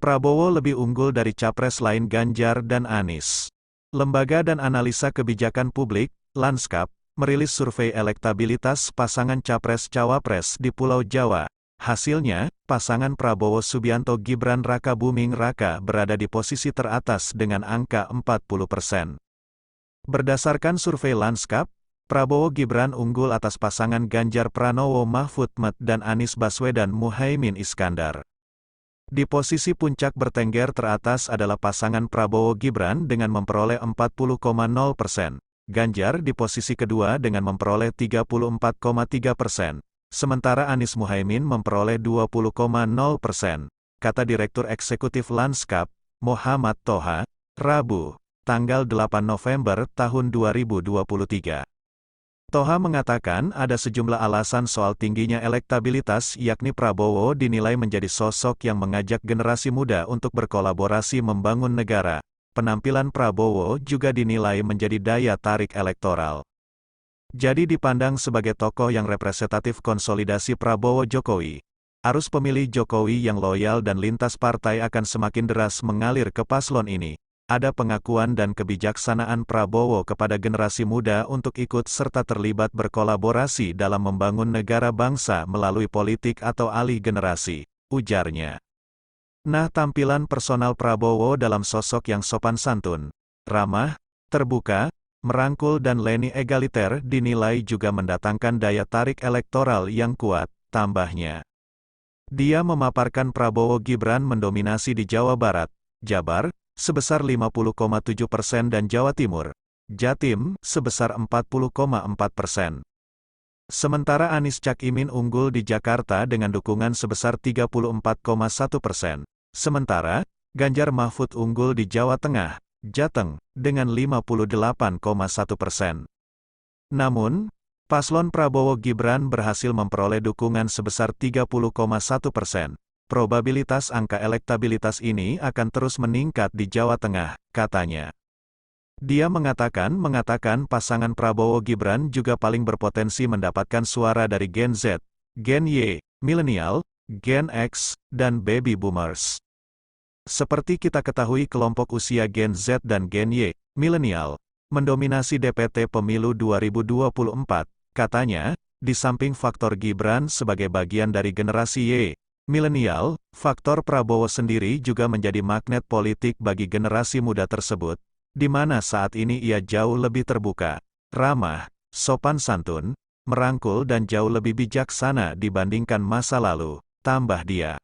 Prabowo lebih unggul dari capres lain Ganjar dan Anies. Lembaga dan Analisa Kebijakan Publik, Lanskap, merilis survei elektabilitas pasangan capres-cawapres di Pulau Jawa. Hasilnya, pasangan Prabowo Subianto Gibran Rakabuming Raka berada di posisi teratas dengan angka 40%. Berdasarkan survei Lanskap, Prabowo Gibran unggul atas pasangan Ganjar Pranowo Mahfud MD dan Anies Baswedan Muhaimin Iskandar. Di posisi puncak bertengger teratas adalah pasangan Prabowo Gibran dengan memperoleh 40,0%. Ganjar di posisi kedua dengan memperoleh 34,3%. Sementara Anies Muhaimin memperoleh 20,0%, kata Direktur Eksekutif Lanskap, Muhammad Toha, Rabu, tanggal 8 November tahun 2023. Toha mengatakan ada sejumlah alasan soal tingginya elektabilitas, yakni Prabowo dinilai menjadi sosok yang mengajak generasi muda untuk berkolaborasi membangun negara. Penampilan Prabowo juga dinilai menjadi daya tarik elektoral. Jadi dipandang sebagai tokoh yang representatif konsolidasi Prabowo-Jokowi. Arus pemilih Jokowi yang loyal dan lintas partai akan semakin deras mengalir ke paslon ini. Ada pengakuan dan kebijaksanaan Prabowo kepada generasi muda untuk ikut serta terlibat berkolaborasi dalam membangun negara bangsa melalui politik atau alih generasi, ujarnya. Nah, tampilan personal Prabowo dalam sosok yang sopan santun, ramah, terbuka, merangkul dan leni egaliter dinilai juga mendatangkan daya tarik elektoral yang kuat, tambahnya. Dia memaparkan Prabowo Gibran mendominasi di Jawa Barat, Jabar, sebesar 50,7% dan Jawa Timur, Jatim, sebesar 40,4%. Sementara Anies Cak Imin unggul di Jakarta dengan dukungan sebesar 34,1%. Sementara, Ganjar Mahfud unggul di Jawa Tengah, Jateng, dengan 58,1%. Namun, paslon Prabowo Gibran berhasil memperoleh dukungan sebesar 30,1%. Probabilitas angka elektabilitas ini akan terus meningkat di Jawa Tengah, katanya. Dia mengatakan pasangan Prabowo Gibran juga paling berpotensi mendapatkan suara dari Gen Z, Gen Y, Milenial, Gen X, dan Baby Boomers. Seperti kita ketahui kelompok usia Gen Z dan Gen Y, Milenial, mendominasi DPT Pemilu 2024, katanya, di samping faktor Gibran sebagai bagian dari generasi Y, Milenial, faktor Prabowo sendiri juga menjadi magnet politik bagi generasi muda tersebut, di mana saat ini ia jauh lebih terbuka, ramah, sopan santun, merangkul dan jauh lebih bijaksana dibandingkan masa lalu, tambah dia.